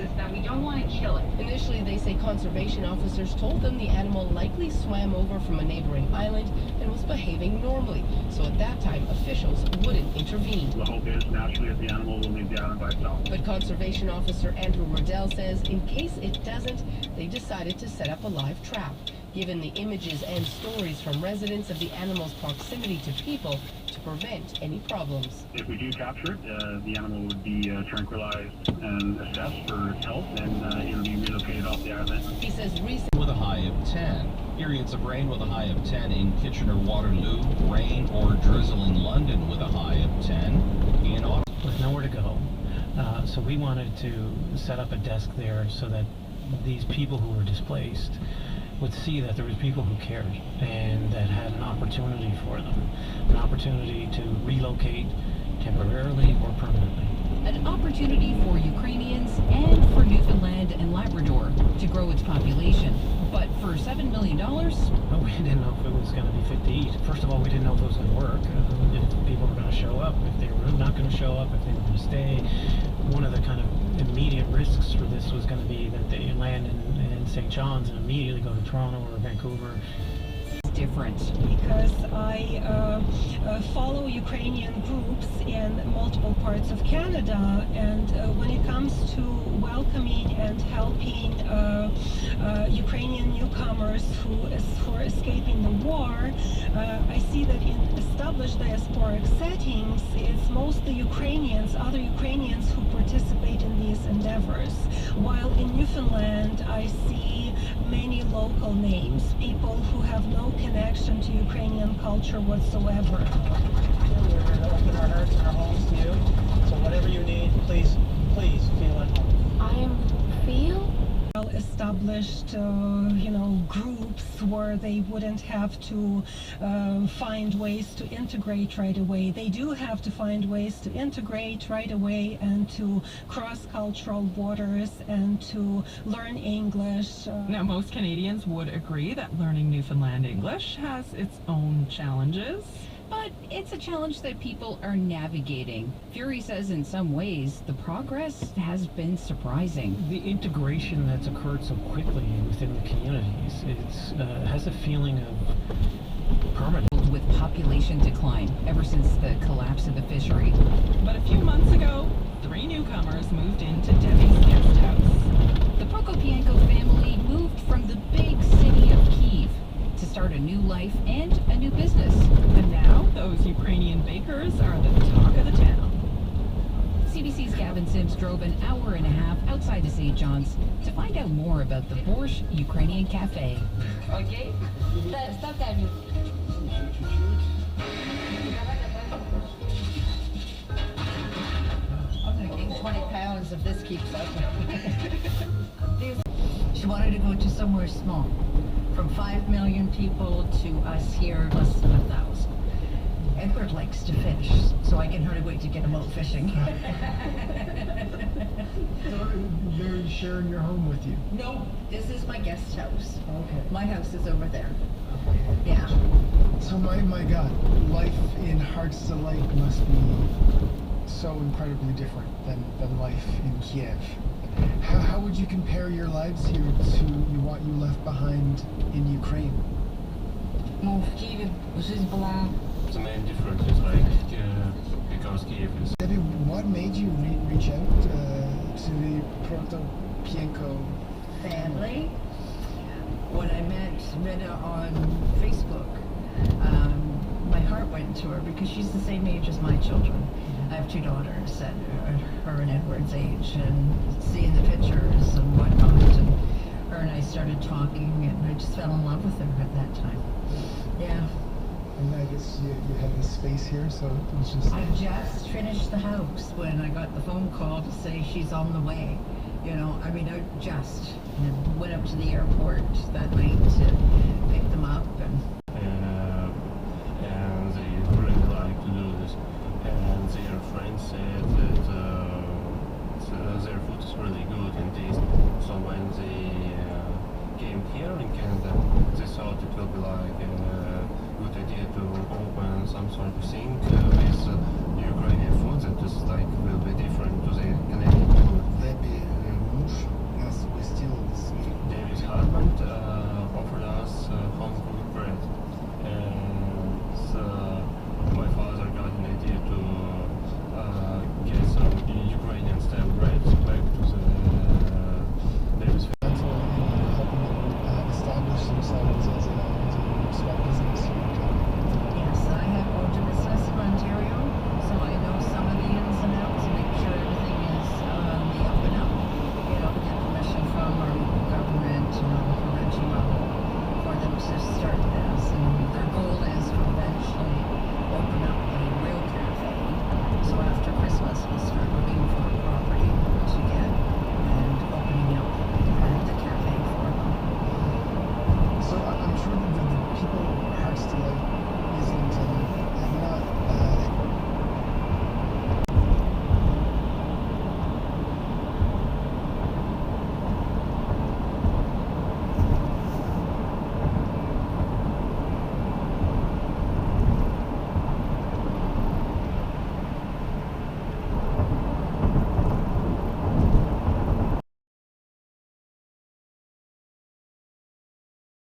is that we don't want to kill it. Initially, they say conservation officers told them the animal likely swam over from a neighboring island and was behaving normally. So at that time, officials wouldn't intervene. The hope is naturally that the animal will leave the island by itself. But Conservation Officer Andrew Riddell says in case it doesn't, they decided to set up a live trap. Given the images and stories from residents of the animal's proximity to people to prevent any problems. If we do capture it, the animal would be tranquilized and assessed for its health, and it will be relocated off the island. He says recently with a high of 10. Periods of rain with a high of 10 in Kitchener-Waterloo. Rain or drizzle in London with a high of 10. In Ottawa. With nowhere to go. So we wanted to set up a desk there so that these people who were displaced would see that there was people who cared and that had an opportunity for them, an opportunity to relocate temporarily or permanently. An opportunity for Ukrainians and for Newfoundland and Labrador to grow its population. But for $7 million? Well, we didn't know if it was going to be fit to eat. First of all, we didn't know if it was going to work, if people were going to show up, if they were not going to show up, if they were going to stay. One of the kind of immediate risks for this was going to be that they land in St. John's and immediately go to Toronto or Vancouver. Different. Because I follow Ukrainian groups in multiple parts of Canada, and when it comes to welcoming and helping Ukrainian newcomers who are escaping the war, I see that in established diasporic settings, it's mostly Ukrainians, other Ukrainians who participate in these endeavors. While in Newfoundland, I see many local names, people who have no connection to Ukrainian culture whatsoever. We're open our hearts and our homes to you, so whatever you need, please feel at home. I feel Established, groups where they wouldn't have to find ways to integrate right away. They do have to find ways to integrate right away and to cross cultural borders and to learn English. Now, most Canadians would agree that learning Newfoundland English has its own challenges. But it's a challenge that people are navigating. Fury says in some ways the progress has been surprising. The integration that's occurred so quickly within the communities, has a feeling of permanence. With population decline ever since the collapse of the fishery. But a few months ago, 3 newcomers moved into Debbie's guest house. The Prokopienko family moved from the big city of Kyiv to start a new life and a new business. And now, those Ukrainian bakers are the talk of the town. CBC's Gavin Sims drove an hour and a half outside of St. John's to find out more about the Borscht Ukrainian Cafe. Okay? Stop that music. I'm gonna gain 20 pounds if this keeps up. She wanted to go to somewhere small. From 5 million people to us here, less than 1,000. Edward likes to fish, so I can hardly wait to get him out fishing. So they're sharing your home with you? No, this is my guest house. Okay. My house is over there. Yeah. So my God, life in Hearts Delight must be so incredibly different than life in Kiev. How would you compare your lives here to what you left behind in Ukraine? No, в Киеве жизнь была. The main difference is because Kiev is... Debbie, what made you reach out to the Prokopienko Family. When I met Rita on Facebook, my heart went to her because she's the same age as my children. I have 2 daughters that are her and Edward's age, and seeing the pictures and whatnot, and her and I started talking, and I just fell in love with her at that time. Yeah. And I guess you have this space here, so it was just... I just finished the house when I got the phone call to say she's on the way. I just went up to the airport that night to pick them up, and they really like to do this. And their friends said that their food is really good and tasty. So when they came here in Canada, they thought it will be like a good idea to open some sort of thing